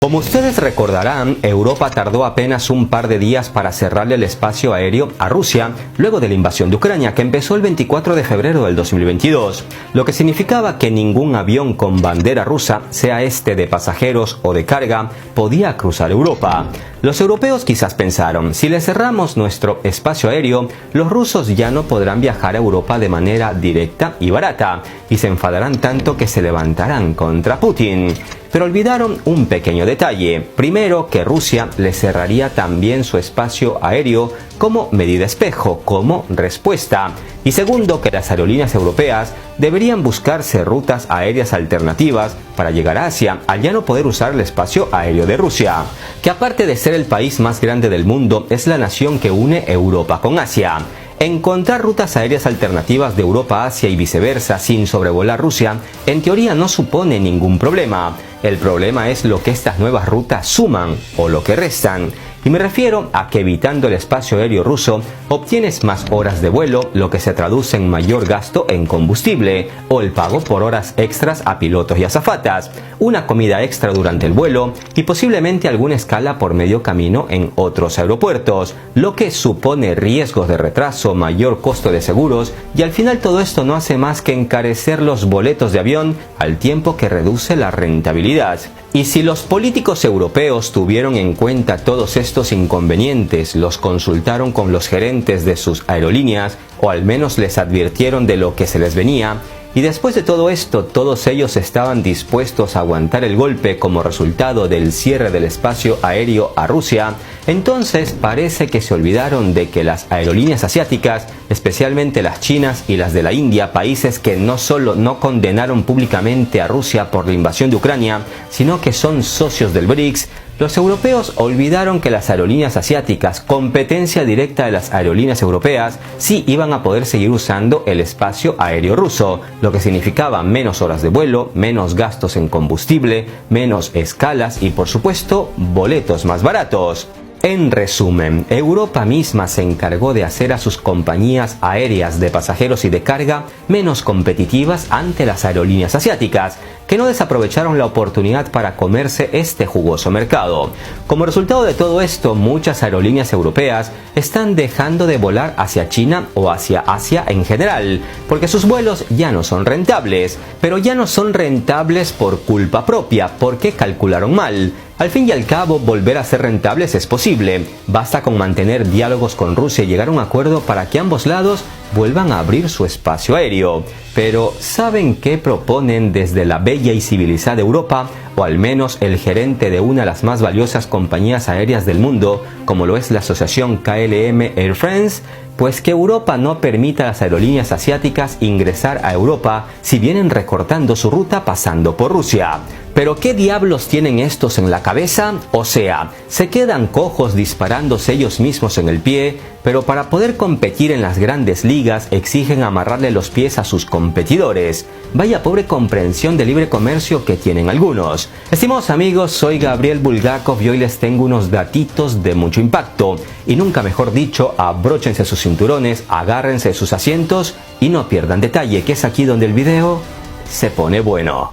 Como ustedes recordarán, Europa tardó apenas un par de días para cerrarle el espacio aéreo a Rusia luego de la invasión de Ucrania, que empezó el 24 de febrero del 2022, lo que significaba que ningún avión con bandera rusa, sea este de pasajeros o de carga, podía cruzar Europa. Los europeos quizás pensaron, si le cerramos nuestro espacio aéreo, los rusos ya no podrán viajar a Europa de manera directa y barata, y se enfadarán tanto que se levantarán contra Putin. Pero olvidaron un pequeño detalle. Primero, que Rusia le cerraría también su espacio aéreo como medida espejo, como respuesta. Y segundo, que las aerolíneas europeas deberían buscarse rutas aéreas alternativas para llegar a Asia, al ya no poder usar el espacio aéreo de Rusia, que aparte de ser el país más grande del mundo, es la nación que une Europa con Asia. Encontrar rutas aéreas alternativas de Europa a Asia y viceversa sin sobrevolar Rusia, en teoría no supone ningún problema. El problema es lo que estas nuevas rutas suman o lo que restan. Y me refiero a que evitando el espacio aéreo ruso obtienes más horas de vuelo, lo que se traduce en mayor gasto en combustible o el pago por horas extras a pilotos y azafatas, una comida extra durante el vuelo y posiblemente alguna escala por medio camino en otros aeropuertos, lo que supone riesgos de retraso, mayor costo de seguros y al final todo esto no hace más que encarecer los boletos de avión al tiempo que reduce la rentabilidad. Y si los políticos europeos tuvieron en cuenta todos estos inconvenientes, los consultaron con los gerentes de sus aerolíneas o al menos les advirtieron de lo que se les venía, y después de todo esto todos ellos estaban dispuestos a aguantar el golpe como resultado del cierre del espacio aéreo a Rusia, entonces parece que se olvidaron de que las aerolíneas asiáticas, especialmente las chinas y las de la India, países que no solo no condenaron públicamente a Rusia por la invasión de Ucrania, sino que son socios del BRICS, los europeos olvidaron que las aerolíneas asiáticas, competencia directa de las aerolíneas europeas, sí iban a poder seguir usando el espacio aéreo ruso, lo que significaba menos horas de vuelo, menos gastos en combustible, menos escalas y por supuesto boletos más baratos. En resumen, Europa misma se encargó de hacer a sus compañías aéreas de pasajeros y de carga menos competitivas ante las aerolíneas asiáticas, que no desaprovecharon la oportunidad para comerse este jugoso mercado. Como resultado de todo esto, muchas aerolíneas europeas están dejando de volar hacia China o hacia Asia en general, porque sus vuelos ya no son rentables, pero ya no son rentables por culpa propia, porque calcularon mal. Al fin y al cabo, volver a ser rentables es posible. Basta con mantener diálogos con Rusia y llegar a un acuerdo para que ambos lados vuelvan a abrir su espacio aéreo. Pero, ¿saben qué proponen desde la bella y civilizada Europa? O al menos el gerente de una de las más valiosas compañías aéreas del mundo, como lo es la asociación KLM Air France, pues que Europa no permita a las aerolíneas asiáticas ingresar a Europa si vienen recortando su ruta pasando por Rusia. ¿Pero qué diablos tienen estos en la cabeza? O sea, se quedan cojos disparándose ellos mismos en el pie, pero para poder competir en las grandes ligas exigen amarrarle los pies a sus competidores. Vaya pobre comprensión de libre comercio que tienen algunos. Estimados amigos, soy Gabriel Bulgakov y hoy les tengo unos datitos de mucho impacto. Y nunca mejor dicho, abróchense sus cinturones, agárrense sus asientos y no pierdan detalle, que es aquí donde el video se pone bueno.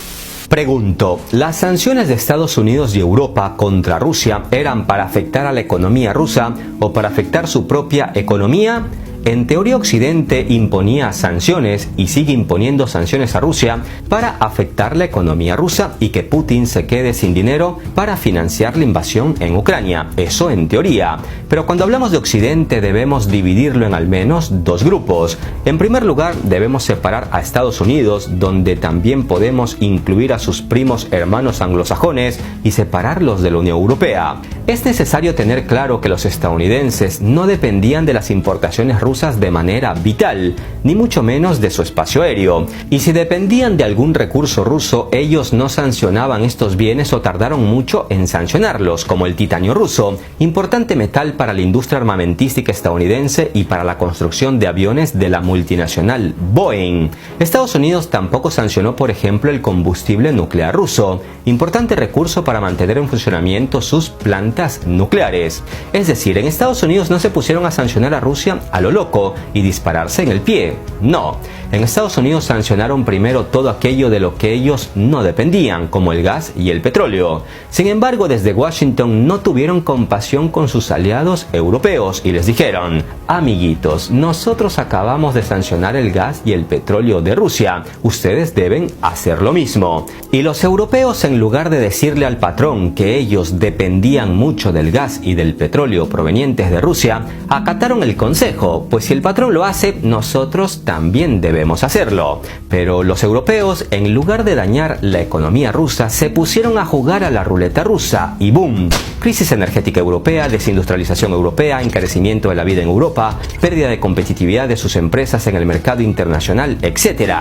Pregunto, ¿las sanciones de Estados Unidos y Europa contra Rusia eran para afectar a la economía rusa o para afectar su propia economía? En teoría, Occidente imponía sanciones y sigue imponiendo sanciones a Rusia para afectar la economía rusa y que Putin se quede sin dinero para financiar la invasión en Ucrania. Eso en teoría. Pero cuando hablamos de Occidente debemos dividirlo en al menos dos grupos. En primer lugar, debemos separar a Estados Unidos, donde también podemos incluir a sus primos hermanos anglosajones y separarlos de la Unión Europea. Es necesario tener claro que los estadounidenses no dependían de las importaciones rusas de manera vital, ni mucho menos de su espacio aéreo. Y si dependían de algún recurso ruso, ellos no sancionaban estos bienes o tardaron mucho en sancionarlos, como el titanio ruso, importante metal para la industria armamentística estadounidense y para la construcción de aviones de la multinacional Boeing. Estados Unidos tampoco sancionó, por ejemplo, el combustible nuclear ruso, importante recurso para mantener en funcionamiento sus plantas plantas nucleares. Es decir, en Estados Unidos no se pusieron a sancionar a Rusia a lo loco y dispararse en el pie. No. En Estados Unidos sancionaron primero todo aquello de lo que ellos no dependían, como el gas y el petróleo. Sin embargo, desde Washington no tuvieron compasión con sus aliados europeos y les dijeron: amiguitos, nosotros acabamos de sancionar el gas y el petróleo de Rusia, ustedes deben hacer lo mismo. Y los europeos, en lugar de decirle al patrón que ellos dependían mucho del gas y del petróleo provenientes de Rusia, acataron el consejo, pues si el patrón lo hace, nosotros también debemos hacerlo. Pero los europeos, en lugar de dañar la economía rusa, se pusieron a jugar a la ruleta rusa y ¡boom! Crisis energética europea, desindustrialización europea, encarecimiento de la vida en Europa, pérdida de competitividad de sus empresas en el mercado internacional, etc.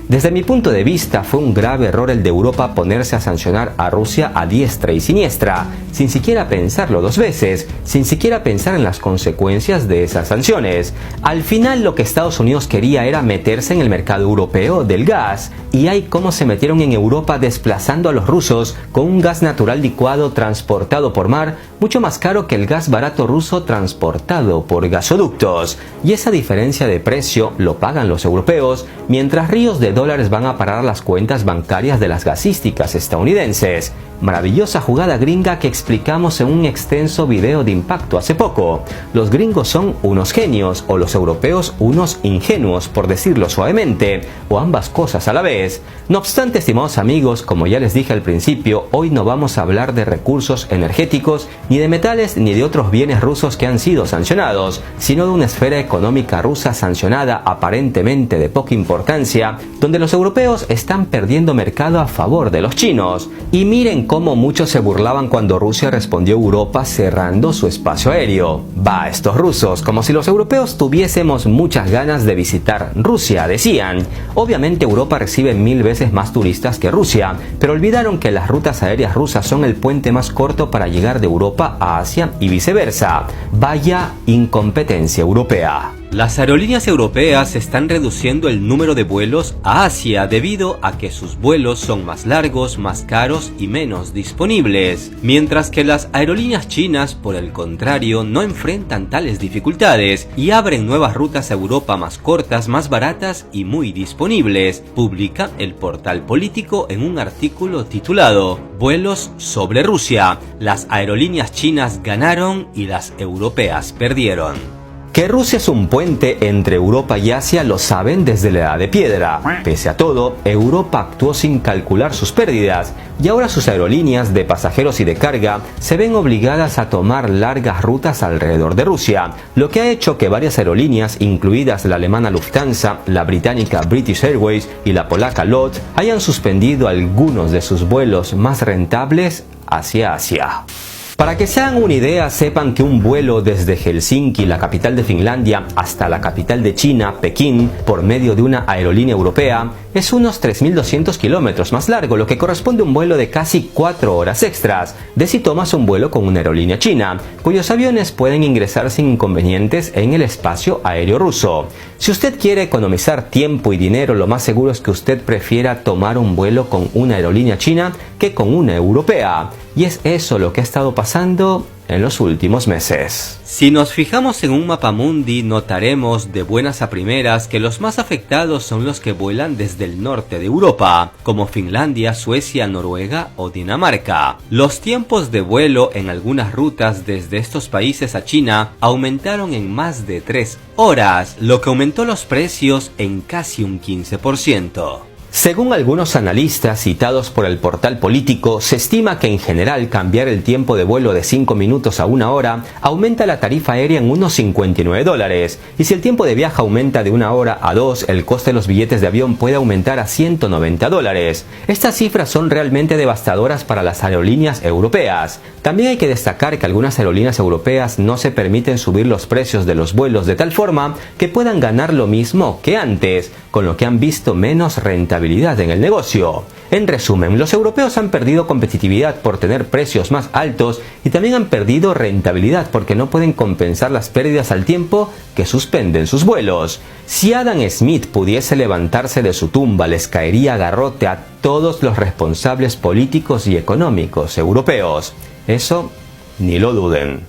Desde mi punto de vista, fue un grave error el de Europa ponerse a sancionar a Rusia a diestra y siniestra, sin siquiera pensarlo dos veces, sin siquiera pensar en las consecuencias de esas sanciones. Al final, lo que Estados Unidos quería era meterse en el mercado europeo del gas, y hay cómo se metieron en Europa desplazando a los rusos con un gas natural licuado transportado por mar, mucho más caro que el gas barato ruso transportado por gasoductos. Y esa diferencia de precio lo pagan los europeos, mientras ríos de dólares van a parar a las cuentas bancarias de las gasísticas estadounidenses. Maravillosa jugada gringa que explicamos en un extenso video de impacto hace poco. Los gringos son unos genios, o los europeos unos ingenuos, por decirlo suavemente, o ambas cosas a la vez. No obstante, estimados amigos, como ya les dije al principio, hoy no vamos a hablar de recursos energéticos, ni de metales, ni de otros bienes rusos que han sido sancionados, sino de una esfera económica rusa sancionada aparentemente de poca importancia, donde los europeos están perdiendo mercado a favor de los chinos. Y miren cómo muchos se burlaban cuando Rusia respondió a Europa cerrando su espacio aéreo. Va, estos rusos, como si los europeos tuviésemos muchas ganas de visitar Rusia, decían. Obviamente Europa recibe 1000 veces más turistas que Rusia, pero olvidaron que las rutas aéreas rusas son el puente más corto para llegar de Europa a Asia y viceversa. Vaya incompetencia europea. Las aerolíneas europeas están reduciendo el número de vuelos a Asia debido a que sus vuelos son más largos, más caros y menos disponibles, mientras que las aerolíneas chinas, por el contrario, no enfrentan tales dificultades y abren nuevas rutas a Europa más cortas, más baratas y muy disponibles, publica el portal Político en un artículo titulado "Vuelos sobre Rusia. Las aerolíneas chinas ganaron y las europeas perdieron". Que Rusia es un puente entre Europa y Asia lo saben desde la Edad de Piedra. Pese a todo, Europa actuó sin calcular sus pérdidas y ahora sus aerolíneas de pasajeros y de carga se ven obligadas a tomar largas rutas alrededor de Rusia, lo que ha hecho que varias aerolíneas, incluidas la alemana Lufthansa, la británica British Airways y la polaca LOT, hayan suspendido algunos de sus vuelos más rentables hacia Asia. Para que se hagan una idea, sepan que un vuelo desde Helsinki, la capital de Finlandia, hasta la capital de China, Pekín, por medio de una aerolínea europea, es unos 3.200 kilómetros más largo, lo que corresponde a un vuelo de casi 4 horas extras, de si tomas un vuelo con una aerolínea china, cuyos aviones pueden ingresar sin inconvenientes en el espacio aéreo ruso. Si usted quiere economizar tiempo y dinero, lo más seguro es que usted prefiera tomar un vuelo con una aerolínea china que con una europea. Y es eso lo que ha estado pasando en los últimos meses. Si nos fijamos en un mapamundi, notaremos de buenas a primeras que los más afectados son los que vuelan desde el norte de Europa, como Finlandia, Suecia, Noruega o Dinamarca. Los tiempos de vuelo en algunas rutas desde estos países a China aumentaron en más de 3 horas, lo que aumentó los precios en casi un 15%. Según algunos analistas citados por el portal Político, se estima que en general cambiar el tiempo de vuelo de 5 minutos a 1 hora aumenta la tarifa aérea en unos $59, y si el tiempo de viaje aumenta de 1 hora a 2, el coste de los billetes de avión puede aumentar a $190. Estas cifras son realmente devastadoras para las aerolíneas europeas. También hay que destacar que algunas aerolíneas europeas no se permiten subir los precios de los vuelos de tal forma que puedan ganar lo mismo que antes, con lo que han visto menos rentabilidad en el negocio. En resumen, los europeos han perdido competitividad por tener precios más altos y también han perdido rentabilidad porque no pueden compensar las pérdidas al tiempo que suspenden sus vuelos. Si Adam Smith pudiese levantarse de su tumba, les caería a garrote a todos los responsables políticos y económicos europeos. Eso ni lo duden.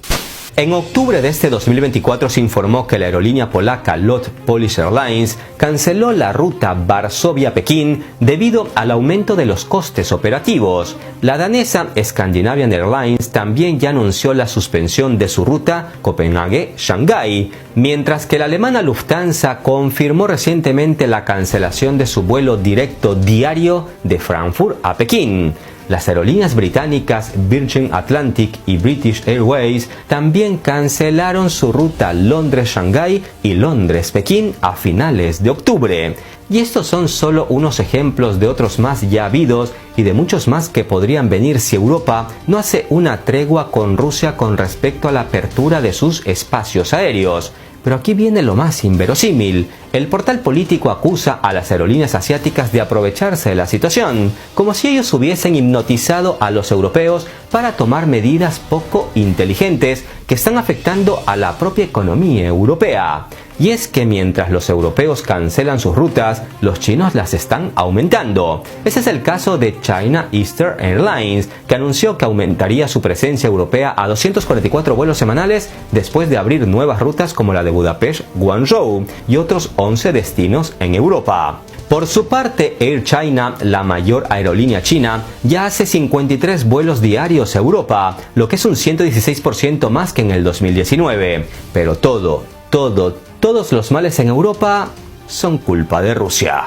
En octubre de este 2024 se informó que la aerolínea polaca LOT Polish Airlines canceló la ruta Varsovia-Pekín debido al aumento de los costes operativos. La danesa Scandinavian Airlines también ya anunció la suspensión de su ruta Copenhague-Shanghái, mientras que la alemana Lufthansa confirmó recientemente la cancelación de su vuelo directo diario de Frankfurt a Pekín. Las aerolíneas británicas Virgin Atlantic y British Airways también cancelaron su ruta Londres-Shanghái y Londres-Pekín a finales de octubre. Y estos son solo unos ejemplos de otros más ya habidos y de muchos más que podrían venir si Europa no hace una tregua con Rusia con respecto a la apertura de sus espacios aéreos. Pero aquí viene lo más inverosímil. El portal político acusa a las aerolíneas asiáticas de aprovecharse de la situación, como si ellos hubiesen hipnotizado a los europeos para tomar medidas poco inteligentes que están afectando a la propia economía europea. Y es que mientras los europeos cancelan sus rutas, los chinos las están aumentando. Ese es el caso de China Eastern Airlines, que anunció que aumentaría su presencia europea a 244 vuelos semanales después de abrir nuevas rutas como la de Budapest-Guangzhou y otros 11 destinos en Europa. Por su parte, Air China, la mayor aerolínea china, ya hace 53 vuelos diarios a Europa, lo que es un 116% más que en el 2019. Pero todos los males en Europa son culpa de Rusia.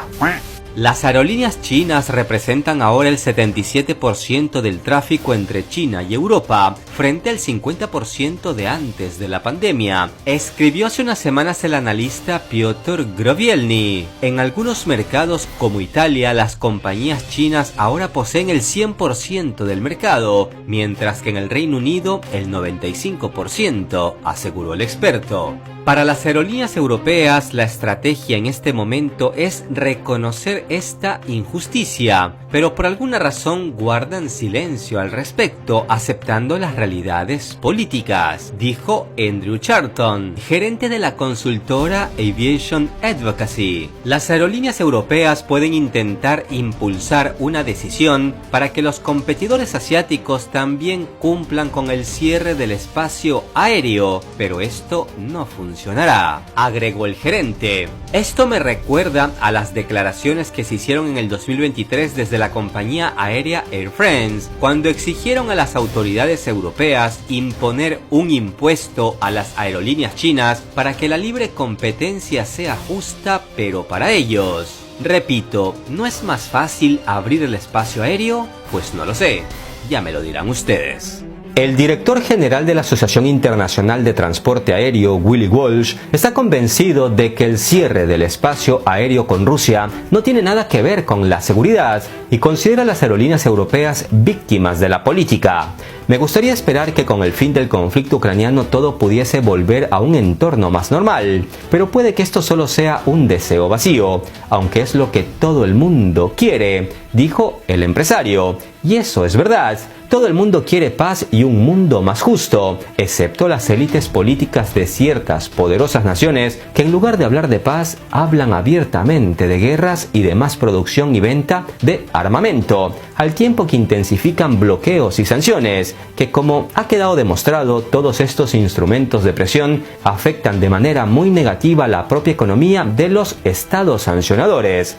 Las aerolíneas chinas representan ahora el 77% del tráfico entre China y Europa, frente al 50% de antes de la pandemia, escribió hace unas semanas el analista Piotr Grovielny. En algunos mercados como Italia, las compañías chinas ahora poseen el 100% del mercado, mientras que en el Reino Unido el 95%, aseguró el experto. Para las aerolíneas europeas, la estrategia en este momento es reconocer esta injusticia, pero por alguna razón guardan silencio al respecto, aceptando las realidades políticas, dijo Andrew Charlton, gerente de la consultora Aviation Advocacy. Las aerolíneas europeas pueden intentar impulsar una decisión para que los competidores asiáticos también cumplan con el cierre del espacio aéreo, pero esto no funcionará, agregó el gerente. Esto me recuerda a las declaraciones que se hicieron en el 2023 desde la compañía aérea Air France, cuando exigieron a las autoridades europeas imponer un impuesto a las aerolíneas chinas para que la libre competencia sea justa, pero para ellos. Repito, ¿no es más fácil abrir el espacio aéreo? Pues no lo sé, ya me lo dirán ustedes. El director general de la Asociación Internacional de Transporte Aéreo, Willy Walsh, está convencido de que el cierre del espacio aéreo con Rusia no tiene nada que ver con la seguridad y considera a las aerolíneas europeas víctimas de la política. Me gustaría esperar que con el fin del conflicto ucraniano todo pudiese volver a un entorno más normal, pero puede que esto solo sea un deseo vacío, aunque es lo que todo el mundo quiere, dijo el empresario. Y eso es verdad. Todo el mundo quiere paz y un mundo más justo, excepto las élites políticas de ciertas poderosas naciones que en lugar de hablar de paz, hablan abiertamente de guerras y de más producción y venta de armamento, al tiempo que intensifican bloqueos y sanciones, que como ha quedado demostrado, todos estos instrumentos de presión afectan de manera muy negativa la propia economía de los estados sancionadores.